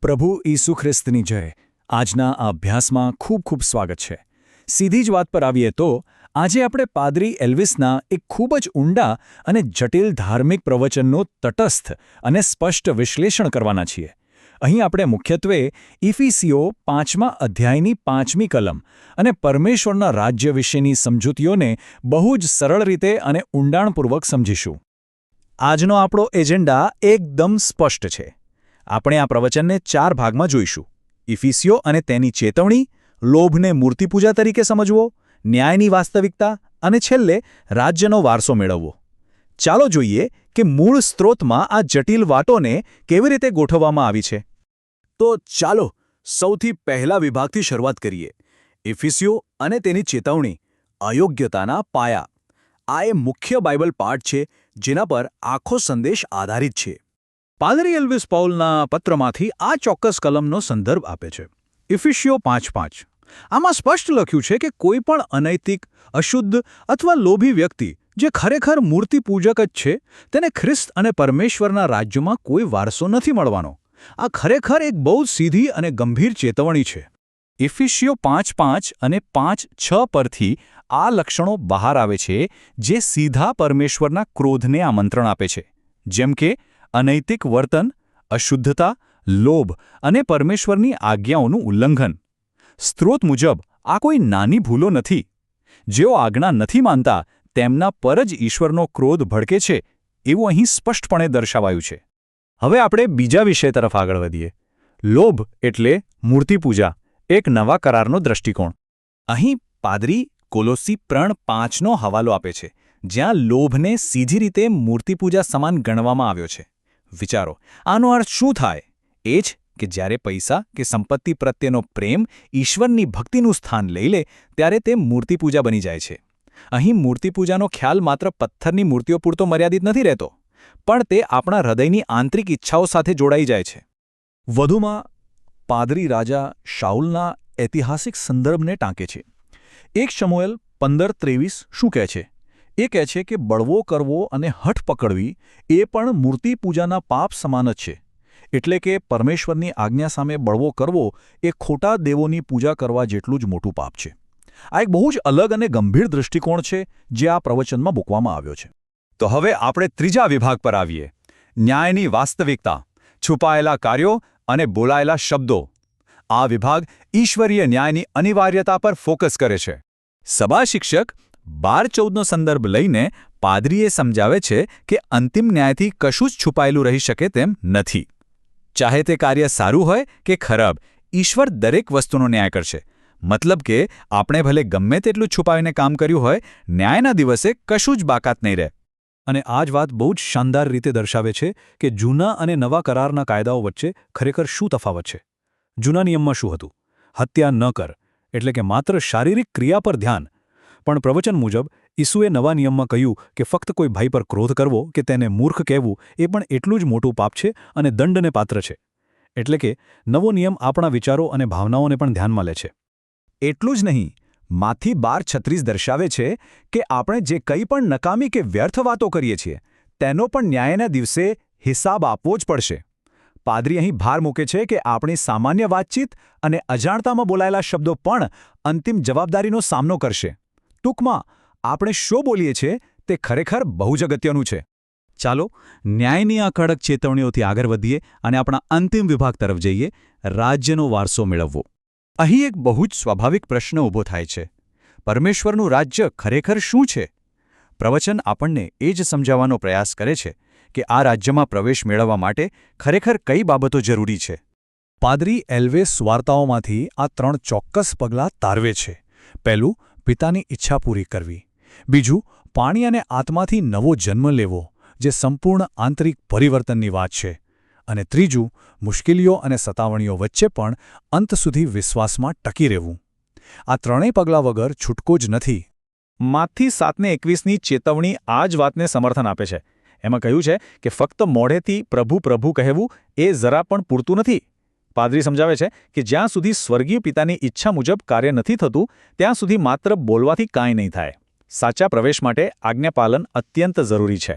પ્રભુ ઈસુ ખ્રિસ્તની જય. આજના આ અભ્યાસમાં ખૂબ ખૂબ સ્વાગત છે. સીધી જ વાત પર આવીએ તો આજે આપણે પાદરી એલ્વિસના એક ખૂબ જ ઊંડા અને જટિલ ધાર્મિક પ્રવચનનું તટસ્થ અને સ્પષ્ટ વિશ્લેષણ કરવાના છીએ. અહીં આપણે મુખ્યત્વે ઇફિસીઓ 5મા અધ્યાયની 5મી કલમ અને પરમેશ્વરના રાજ્ય વિશેની સમજૂતીઓને બહુ જ સરળ રીતે અને ઊંડાણપૂર્વક સમજીશું. આજનો આપણો એજન્ડા એકદમ સ્પષ્ટ છે. આપણે આ પ્રવચનને 4 ભાગમાં જોઈશું. ઇફિસીઓ અને તેની ચેતવણી, લોભને મૂર્તિપૂજા તરીકે સમજવો, ન્યાયની વાસ્તવિકતા અને છેલ્લે રાજ્યનો વારસો મેળવવો. ચાલો જોઈએ કે મૂળ સ્ત્રોતમાં આ જટિલ વાતોને કેવી રીતે ગોઠવવામાં આવી છે. તો ચાલો સૌથી પહેલા વિભાગથી શરૂઆત કરીએ. ઇફિસીઓ અને તેની ચેતવણી, અયોગ્યતાના પાયા. આ એ મુખ્ય બાઇબલ પાઠ છે જેના પર આખો સંદેશ આધારિત છે. પાદરી એલ્વિસ પૌલના પત્રમાંથી આ ચોક્કસ કલમનો સંદર્ભ આપે છે. ઇફિસીઓ 5:5. આમાં સ્પષ્ટ લખ્યું છે કે કોઈ પણ અનૈતિક, અશુદ્ધ અથવા લોભી વ્યક્તિ જે ખરેખર મૂર્તિપૂજક જ છે તેને ખ્રિસ્ત અને પરમેશ્વરના રાજ્યમાં કોઈ વારસો નથી મળવાનો. આ ખરેખર એક બહુ સીધી અને ગંભીર ચેતવણી છે. ઇફિસીઓ 5:5 અને 5:6 પરથી આ લક્ષણો બહાર આવે છે જે સીધા પરમેશ્વરના ક્રોધને આમંત્રણ આપે છે, જેમ કે અનૈતિક વર્તન, અશુદ્ધતા, લોભ અને પરમેશ્વરની આજ્ઞાઓનું ઉલ્લંઘન. સ્ત્રોત મુજબ આ કોઈ નાની ભૂલો નથી. જેઓ આજ્ઞા નથી માનતા તેમના પર જ ઈશ્વરનો ક્રોધ ભડકે છે એવું અહીં સ્પષ્ટપણે દર્શાવાયું છે. હવે આપણે બીજા વિષય તરફ આગળ વધીએ. લોભ એટલે મૂર્તિપૂજા, એક નવા કરારનો દૃષ્ટિકોણ. અહીં પાદરી કોલોસી 3:5નો હવાલો આપે છે, જ્યાં લોભને સીધી રીતે મૂર્તિપૂજા સમાન ગણવામાં આવ્યો છે. વિચારો, આનો અર્થ શું થાય? એ જ કે જ્યારે પૈસા કે સંપત્તિ પ્રત્યેનો પ્રેમ ઈશ્વરની ભક્તિનું સ્થાન લઈ લે ત્યારે તે મૂર્તિપૂજા બની જાય છે. અહીં મૂર્તિપૂજાનો ખ્યાલ માત્ર પથ્થરની મૂર્તિઓ પૂરતો મર્યાદિત નથી રહેતો, પણ તે આપણા હૃદયની આંતરિક ઈચ્છાઓ સાથે જોડાઈ જાય છે. વધુમાં પાદરી રાજા શાઉલના ઐતિહાસિક સંદર્ભને ટાંકે છે. 1 શમુએલ 15:23 શું કહે છે? એ કહે છે કે બળવો કરવો અને હઠ પકડવી એ પણ મૂર્તિપૂજાના પાપ સમાન જ છે. એટલે કે પરમેશ્વરની આજ્ઞા સામે બળવો કરવો એ ખોટા દેવોની પૂજા કરવા જેટલું જ મોટું પાપ છે. આ એક બહુ જ અલગ અને ગંભીર દૃષ્ટિકોણ છે જે આ પ્રવચનમાં મૂકવામાં આવ્યો છે. તો હવે આપણે ત્રીજા વિભાગ પર આવીએ. ન્યાયની વાસ્તવિકતા, છુપાયેલા કાર્યો અને બોલાયેલા શબ્દો. આ વિભાગ ઈશ્વરીય ન્યાયની અનિવાર્યતા પર ફોકસ કરે છે. સભા શિક્ષક 12:14નો સંદર્ભ લઈને પાદરીએ સમજાવે છે કે અંતિમ ન્યાયથી કશું જ છુપાયેલું રહી શકે તેમ નથી. ચાહે તે કાર્ય સારું હોય કે ખરાબ, ઈશ્વર દરેક વસ્તુનો ન્યાય કરશે. મતલબ કે આપણે ભલે ગમે તેટલું છુપાવીને કામ કર્યું હોય, ન્યાયના દિવસે કશું જ બાકાત નહીં રહે. અને આ જ વાત બહુ જ શાનદાર રીતે દર્શાવે છે કે જૂના અને નવા કરારના કાયદાઓ વચ્ચે ખરેખર શું તફાવત છે. જૂના નિયમમાં શું હતું? હત્યા ન કર, એટલે કે માત્ર શારીરિક ક્રિયા પર ધ્યાન. પણ પ્રવચન મુજબ ઈસુએ નવા નિયમમાં કહ્યું કે ફક્ત કોઈ ભાઈ પર ક્રોધ કરવો કે તેને મૂર્ખ કહેવું એ પણ એટલું જ મોટું પાપ છે અને દંડને પાત્ર છે. એટલે કે નવો નિયમ આપણા વિચારો અને ભાવનાઓને પણ ધ્યાનમાં લે છે. એટલું જ નહીં, માથી 12:36 દર્શાવે છે કે આપણે જે કંઈ પણ નકામી કે વ્યર્થ વાતો કરીએ છીએ તેનો પણ ન્યાયના દિવસે હિસાબ આપવો જ પડશે. પાદરી અહીં ભાર મૂકે છે કે આપણી સામાન્ય વાતચીત અને અજાણતામાં બોલાયેલા શબ્દો પણ અંતિમ જવાબદારીનો સામનો કરશે. ટૂંકમાં આપણે શું બોલીએ છીએ તે ખરેખર બહુ જ અગત્યનું છે. ચાલો ન્યાયની આ કડક ચેતવણીઓથી આગળ વધીએ અને આપણા અંતિમ વિભાગ તરફ જઈએ, રાજ્યનો વારસો મેળવવો. અહીં એક બહુ જ સ્વાભાવિક પ્રશ્ન ઊભો થાય છે. પરમેશ્વરનું રાજ્ય ખરેખર શું છે? પ્રવચન આપણને એ જ સમજાવવાનો પ્રયાસ કરે છે કે આ રાજ્યમાં પ્રવેશ મેળવવા માટે ખરેખર કઈ બાબતો જરૂરી છે. પાદરી એલ્વિસ વાર્તાઓમાંથી આ 3 ચોક્કસ પગલાં તારવે છે. પહેલું, પિતાની ઈચ્છા પૂરી કરવી. બીજું, પાણી અને આત્માથી નવો જન્મ લેવો, જે સંપૂર્ણ આંતરિક પરિવર્તનની વાત છે. અને ત્રીજું, મુશ્કેલીઓ અને સતાવણીઓ વચ્ચે પણ અંત સુધી વિશ્વાસમાં ટકી રહેવું. આ ત્રણેય પગલાં વગર છૂટકો જ નથી. માથી 7:21ની ચેતવણી આ જ વાતને સમર્થન આપે છે. એમાં કહ્યું છે કે ફક્ત મોઢેથી પ્રભુ પ્રભુ કહેવું એ જરા પણ પૂરતું નથી. પાદરી સમજાવે છે કે જ્યાં સુધી સ્વર્ગીય પિતાની ઈચ્છા મુજબ કાર્ય નથી થતું ત્યાં સુધી માત્ર બોલવાથી કાંઈ નહીં થાય. સાચા પ્રવેશ માટે આજ્ઞાપાલન અત્યંત જરૂરી છે.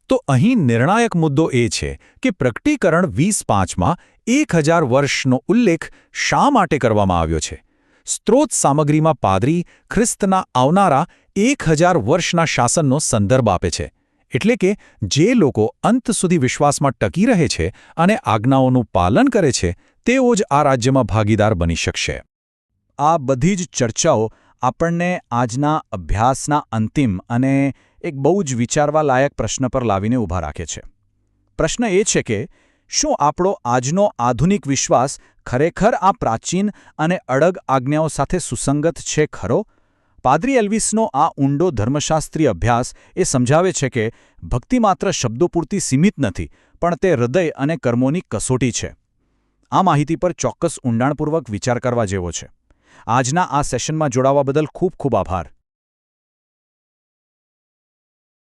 તો અહીં નિર્ણાયક મુદ્દો એ છે કે પ્રકટીકરણ 20:5માં 1000 વર્ષનો ઉલ્લેખ શા માટે કરવામાં આવ્યો છે. સ્ત્રોત સામગ્રીમાં પાદરી ખ્રિસ્તના આવનારા 1000 વર્ષના શાસનનો સંદર્ભ આપે છે. એટલે કે જે લોકો અંત સુધી વિશ્વાસમાં ટકી રહે છે અને આજ્ઞાઓનું પાલન કરે છે તેઓ જ આ રાજ્યમાં ભાગીદાર બની શકશે. આ બધી જ ચર્ચાઓ આપણને આજના અભ્યાસના અંતિમ અને એક બહુ જ વિચારવા લાયક પ્રશ્ન પર લાવીને ઊભા રાખે છે. પ્રશ્ન એ છે કે શું આપણો આજનો આધુનિક વિશ્વાસ ખરેખર આ પ્રાચીન અને અડગ આજ્ઞાઓ સાથે સુસંગત છે ખરો? પાદરી એલ્વિસનો આ ઊંડો ધર્મશાસ્ત્રીય અભ્યાસ એ સમજાવે છે કે ભક્તિ માત્ર શબ્દો પૂરતી સીમિત નથી, પણ તે હૃદય અને કર્મોની કસોટી છે. આ માહિતી પર ચોક્કસ ઊંડાણપૂર્વક વિચાર કરવા જેવો છે. આજના આ સેશનમાં જોડાવા બદલ ખૂબ ખૂબ આભાર.